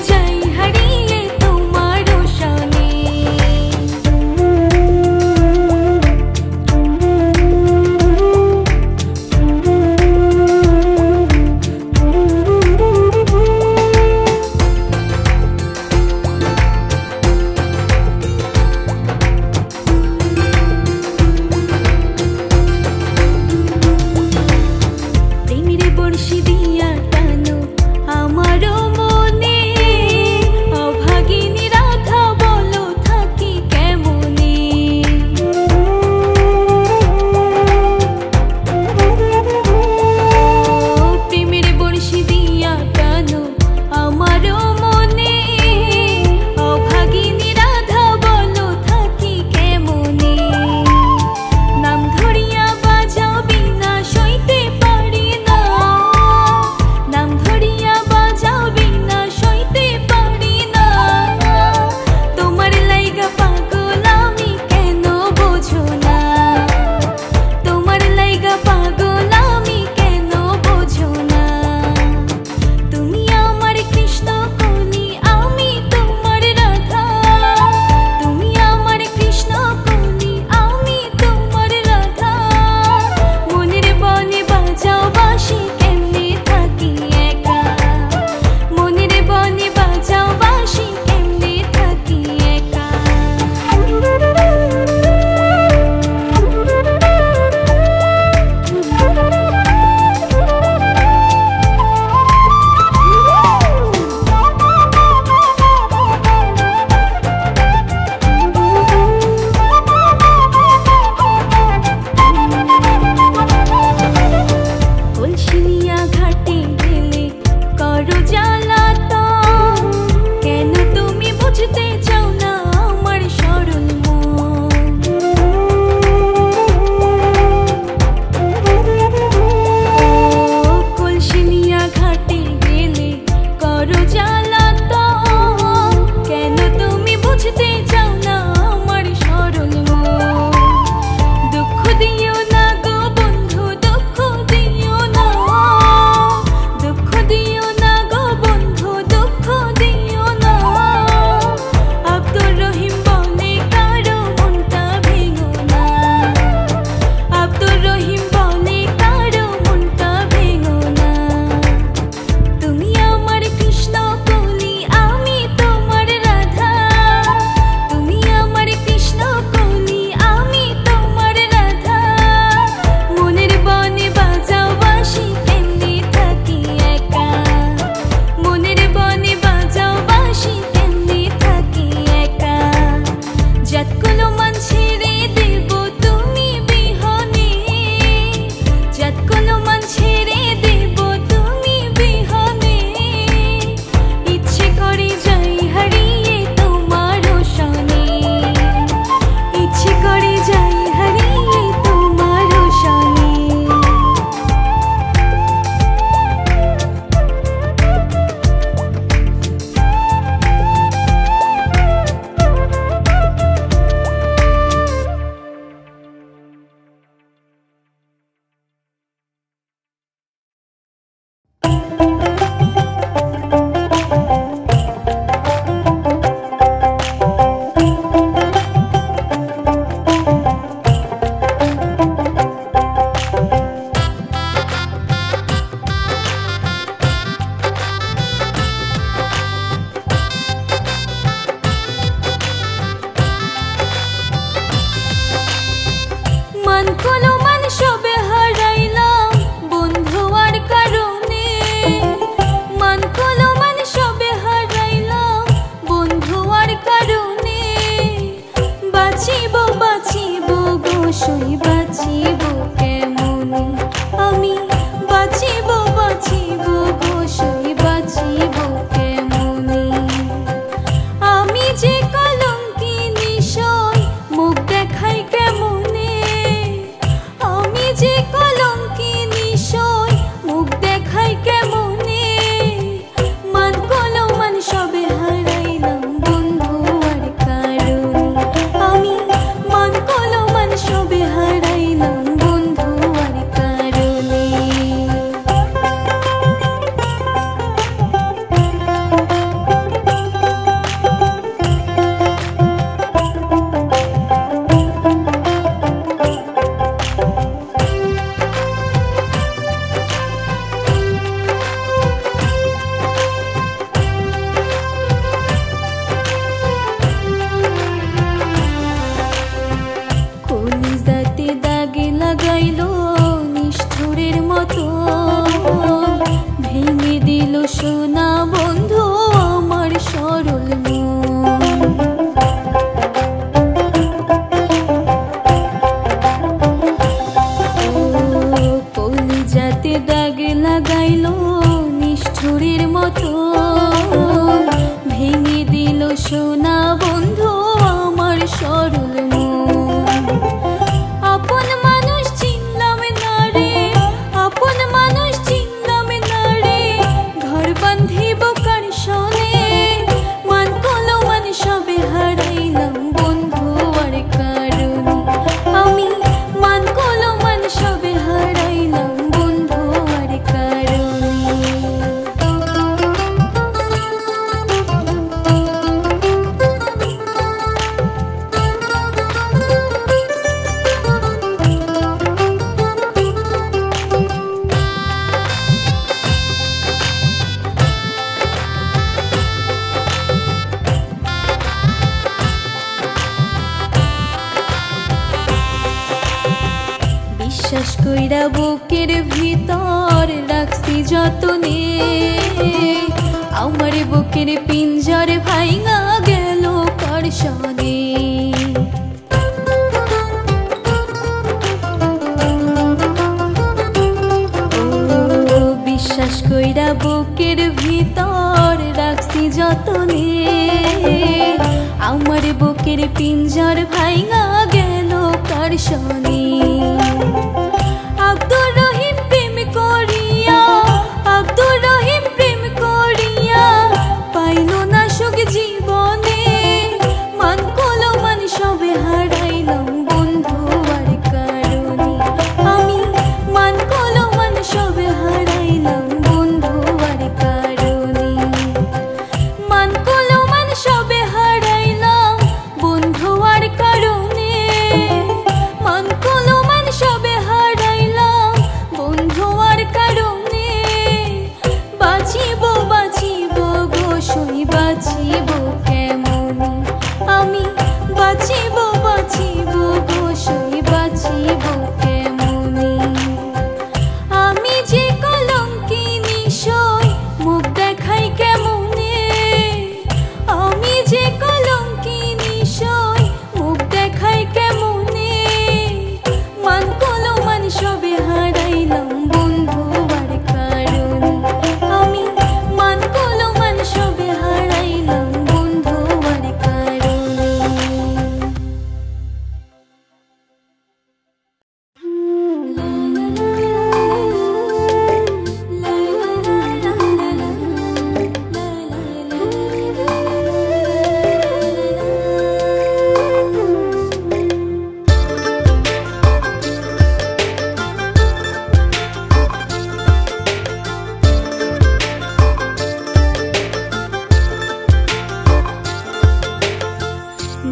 যাই হারিয়ে তোমার শানে। প্রেমের বর্ষি দিয়া টানো আমারও মনে, সোনা বন্ধু আমার সরল কলিজাতে দাগ লাগাইল নিষ্ঠুরের মতো ভেঙে দিল সোনা বন্ধু আমার সরল আপন মানুষ চিনলাম না রে, আপন মানুষ চিনলাম না রে, ঘর বান্ধিব কার সনে মান কলো মান সবে হারাইলাম বন্ধু আর কারণে আমি মান কলো মান সবে হারাইলাম বন্ধু আর কারণে বিশ্বাস কইরা বুকের ভিতর রাখছি যতনে আমার বুকের পিঞ্জর ভাইঙা গেল কার সনে বিশ্বাস কইরা বুকের ভিতর রাখছি যতনে আমার বুকের পিঞ্জর ভাইঙা গেল কার সনে আব্দুর রহিম প্রেম করিয়া, আব্দুর রহিম প্রেম করিয়া পাইল না সুখ জীবনে মান কলো মান সবে হারাইলাম বন্ধু আর কারণে আমি মান কলো মান সবে হারাইলাম বন্ধু আর কারণে মান কলো মান সবে হারাইলাম বন্ধু আর কারণে মান কলো মান সবে হারাইলাম বন্ধু আর কারণে বাঁচিব বাঁচিব গো সই বাঁচিব কেমনে আমি বাঁচিব বাঁচিব গো সই বাঁচিব কেমনে আমি যে কলঙ্কিনী সই মুখ দেখাই কেমনে আমি যে কলঙ্কিনী সই মুখ দেখাই কেমনে মান কলো মান সবে হারাইলাম বন্ধু আর কারণে আমি মান কলো মান সবে হারাইলাম বন্ধু আর কারণে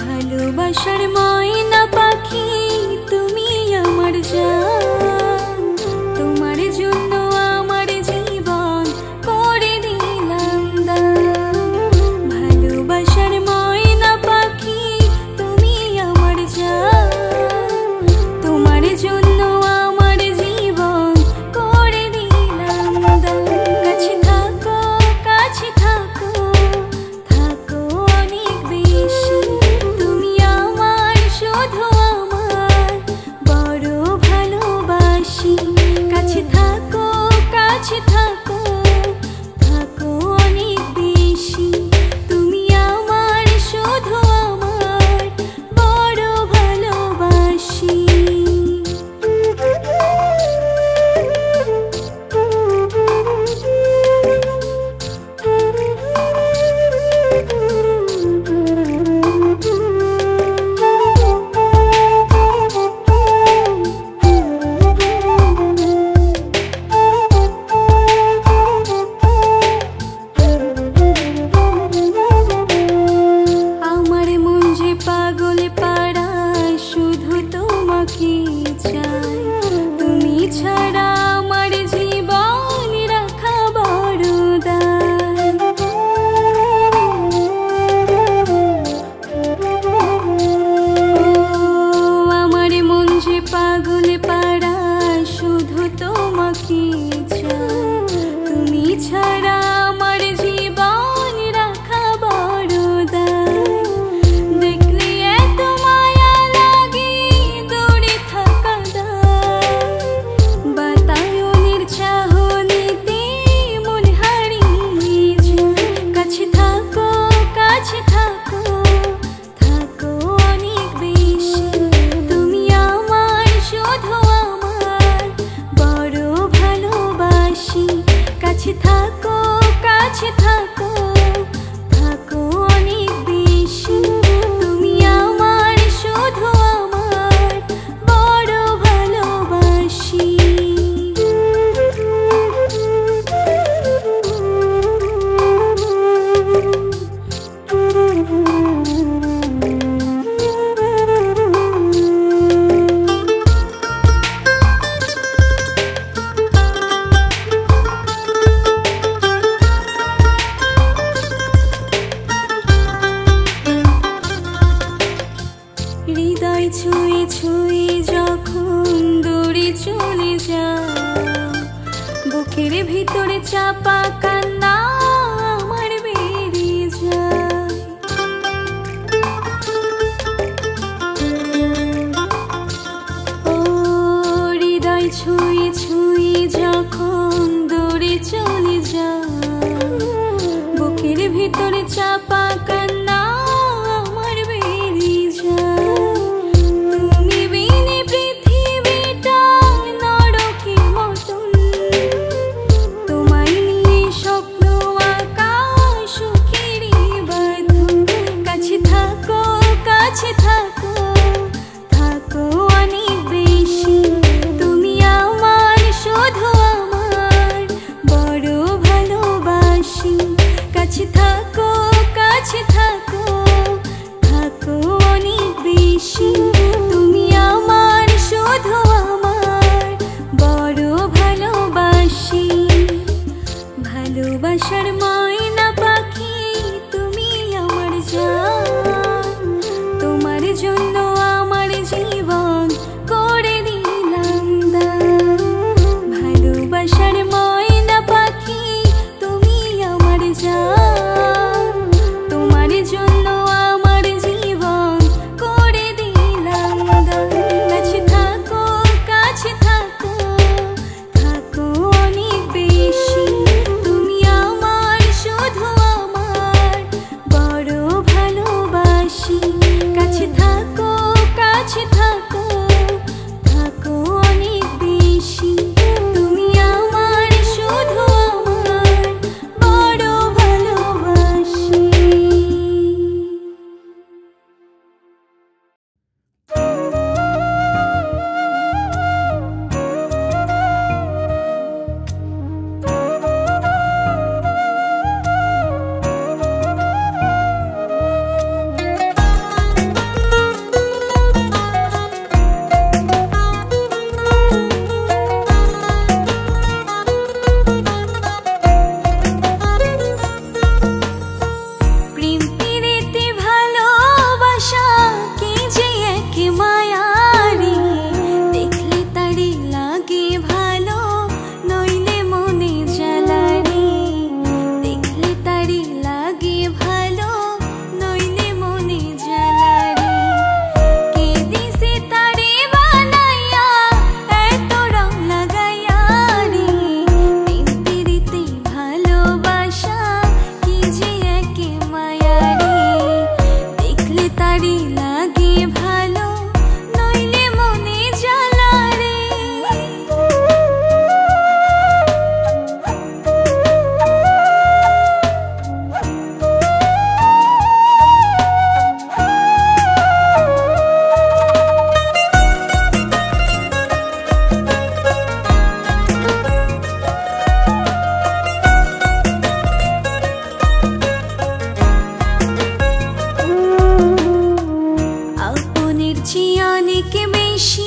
ভালোবাসার ময়না পাখি তুমি আমার জান তোমার জন্য আমার জীবন করে দিলাম দান ভালোবাসার ময়না পাখি তুমি আমার জান তোমার জন্য আমার জীবন করে দিলাম দান কাছে থাকো থাকো থাকো অনেক বেশি তুমি আমার বুকের ভিতরে চাপা কান্না আমার বেরিয়ে যায়। ও হৃদয় ছুঁয়ে ছুঁয়ে যখন দূরে চলে যায়, বুকের ভিতরে চাপা কান্না আমার বেরিয়ে যায়। তুমি বিনে পৃথিবীটা নরকের মতন, তোমায় নিয়ে স্বপ্ন আকাশ সুখেরই বাঁধন। কাছে থাকো, কাছে থাকো, থাকো অনেক বেশি, তুমি আমার শুধু আমার বড় ভালোবাসি। কাছে থাকো, কাছে থাকো, থাকো অনেক বেশি, তুমি আমার শুধু আমার বড় ভালোবাসি। ভালোবাসার ময়না পাখি তুমি আমার জান, তোমার জন্য আমার জীবন করে দিলাম দান। ভালোবাসার ময়না পাখি তুমি আমার জান, তোমার জন্য আমার জীবন করে দিলাম দান। কাছে থাকো, কাছে থাকো, থাকো অনেক বেশি, তুমি আমার শুধু আমার বড় ভালোবাসি। কাছে থাকো, কাছে থাকো, থাকো অনেক বেশি, তুমি আমার শুধু আমার বড় ভালোবাসি। প্রেম প্রীতি ভালোবাসা কি যে এক মায়ারি, দেখলে তারি লাগে ভালো নইলে মনে জ্বালারি। দেখলে তারি লাগে ভালো নইলে মনে জ্বালারি। কে দিছে তারে বানাইয়া এত রং লাগাইয়া রে। প্রেম প্রীতি ভালোবাসা কি যে এক মায়ারি, দেখলে তারি লাগে ভালো নইলে মনে জ্বালারে। আপনের চেয়ে অনেক বেশি